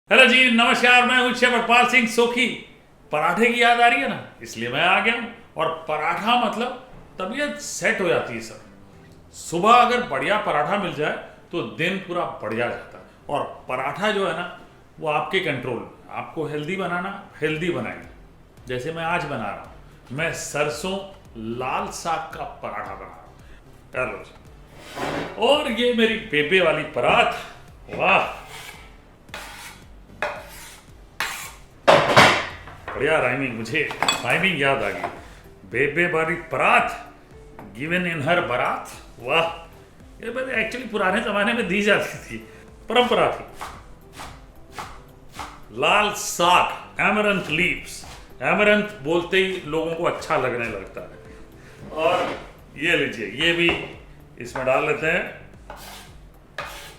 Hello जी, नमस्कार। मैं हूं शेफ हरपाल सिंह। सोखी पराठे की याद आ रही है ना, इसलिए मैं आ गया हूं। और पराठा मतलब तबीयत सेट हो जाती है सर। सुबह अगर बढ़िया पराठा मिल जाए तो दिन पूरा बढ़िया जाता है। और पराठा जो है ना, वो आपके कंट्रोल में। आपको हेल्दी बनाना, हेल्दी बनाइए। जैसे मैं आज बना रहा हूँ, मैं सरसों लाल साग का पराठा बना रहा हूँ। हेलो जी। और ये मेरी बेबे वाली परात, वाह बढ़िया राइमिंग। मुझे राइमिंग याद आ गई। बेबे वाली परात गिवन इन हर बारात। वाह, ये एक्चुअली पुराने जमाने में दी जाती थी, परंपरा थी। लाल साग, एमरंथ लीव्स। एमरंथ बोलते ही लोगों को अच्छा लगने लगता है। और ये लीजिए, ये भी इसमें डाल लेते हैं।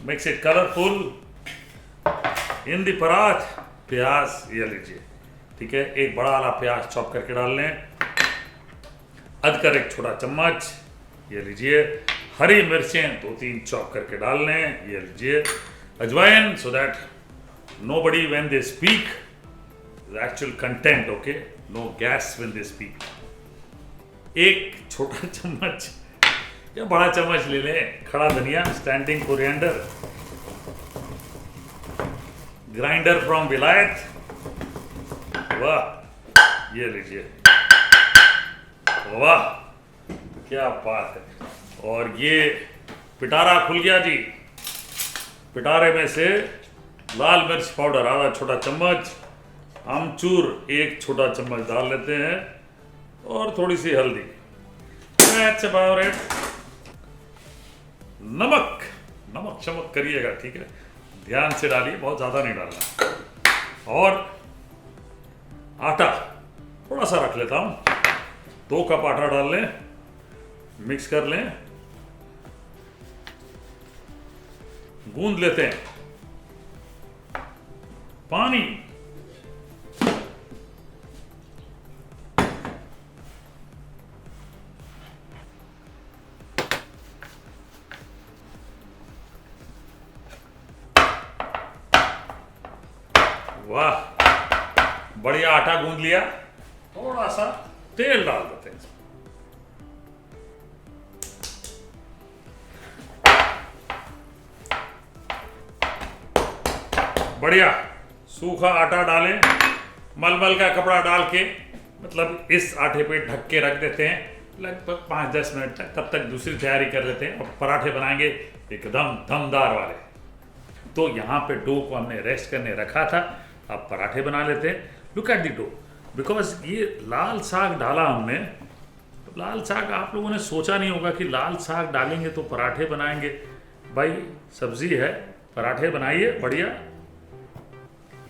मिक्स इट कलरफुल इन दी परात। प्याज ये लीजिए, ठीक है। एक बड़ा वाला प्याज चॉप करके डाल लें। अदरक एक छोटा चम्मच ये लीजिए। हरी मिर्चें 2-3 चॉप करके डाल लें, ये लीजिए। अजवाइन, so that nobody when they speak the actual content, okay, no gas when they speak। एक छोटा चम्मच या बड़ा चम्मच ले लें खड़ा धनिया, स्टैंडिंग कोरिएंडर, ग्राइंडर फ्रॉम विलायत। वाह, ये लीजिए, वाह क्या बात है। और ये पिटारा खुल गया जी। पिटारे में से लाल मिर्च पाउडर आधा छोटा चम्मच, आमचूर 1 छोटा चम्मच डाल लेते हैं, और थोड़ी सी हल्दी। That's about it। नमक, नमक चमक करिएगा, ठीक है, ध्यान से डालिए, बहुत ज्यादा नहीं डालना। और आटा थोड़ा सा रख लेता हूं, 2 कप आटा डाल लें, मिक्स कर लें, गूंद लेते हैं। पानी, वाह बढ़िया आटा गूंद लिया। थोड़ा सा तेल डाल देते हैं। बढ़िया सूखा आटा डालें, मलमल का कपड़ा डाल के, मतलब इस आटे पे ढक के रख देते हैं लगभग 5-10 मिनट तक। तब तक दूसरी तैयारी कर लेते हैं और पराठे बनाएंगे एकदम दमदार वाले। तो यहाँ पे डो को हमने रेस्ट करने रखा था, अब पराठे बना लेते हैं। Look at the dough, because ये लाल साग डाला हमने। तो लाल साग, आप लोगों ने सोचा नहीं होगा कि लाल साग डालेंगे तो पराठे बनाएंगे। भाई सब्जी है, पराठे बनाइए बढ़िया।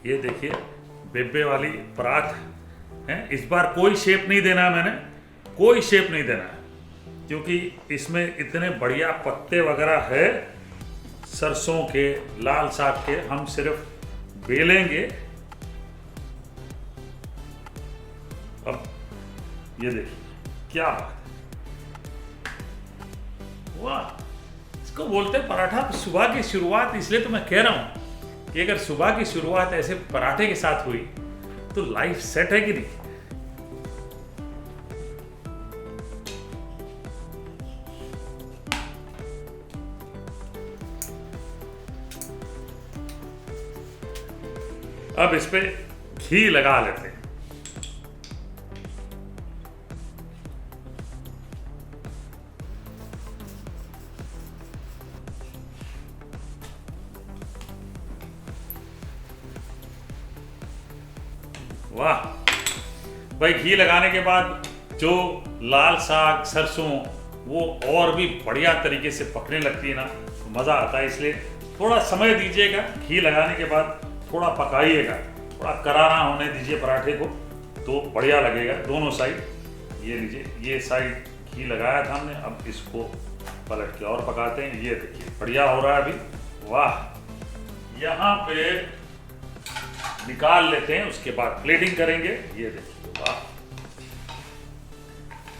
ये देखिए बेबे वाली पराठ है। इस बार कोई शेप नहीं देना है, मैंने कोई शेप नहीं देना है, क्योंकि इसमें इतने बढ़िया पत्ते वगैरह है सरसों के, लाल साग के। हम सिर्फ बेलेंगे। अब ये देखिए क्या बात है, वाह। इसको बोलते हैं पराठा सुबह की शुरुआत। इसलिए तो मैं कह रहा हूं कि अगर सुबह की शुरुआत ऐसे पराठे के साथ हुई तो लाइफ सेट है कि नहीं। अब इस पे घी लगा लेते हैं। वाह भाई, घी लगाने के बाद जो लाल साग, सरसों, वो और भी बढ़िया तरीके से पकने लगती है ना, तो मज़ा आता है। इसलिए थोड़ा समय दीजिएगा, घी लगाने के बाद थोड़ा पकाइएगा, थोड़ा करारा होने दीजिए पराठे को, तो बढ़िया लगेगा दोनों साइड। ये लीजिए, ये साइड घी लगाया था हमने, अब इसको पलट के और पकाते हैं। ये देखिए बढ़िया हो रहा है अभी। वाह, यहाँ पे निकाल लेते हैं, उसके बाद प्लेटिंग करेंगे। ये देखिए, वाह।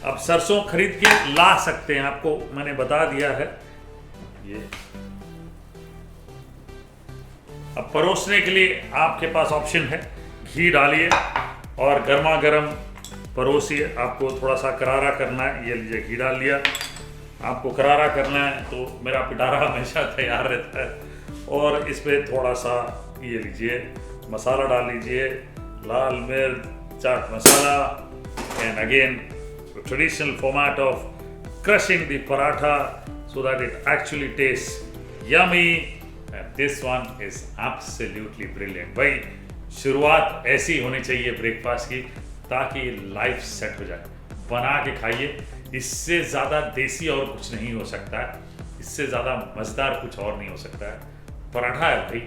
अब सरसों खरीद के ला सकते हैं, आपको मैंने बता दिया है। ये अब परोसने के लिए आपके पास ऑप्शन है, घी डालिए और गर्मा गर्म परोसिए। आपको थोड़ा सा करारा करना है, ये लीजिए घी डाल लिया। आपको करारा करना है तो मेरा पिटारा हमेशा तैयार रहता है। और इस पर थोड़ा सा ये लीजिए मसाला डाल लीजिए, लाल मिर्च, चाट मसाला, and again traditional format of crushing the paratha so that it actually tastes yummy, and this one is absolutely brilliant। भाई शुरुआत ऐसी होनी चाहिए ब्रेकफास्ट की ताकि लाइफ सेट हो जाए। बना के खाइए, इससे ज़्यादा देसी और कुछ नहीं हो सकता है, इससे ज़्यादा मज़ेदार कुछ और नहीं हो सकता है। पराठा है भाई,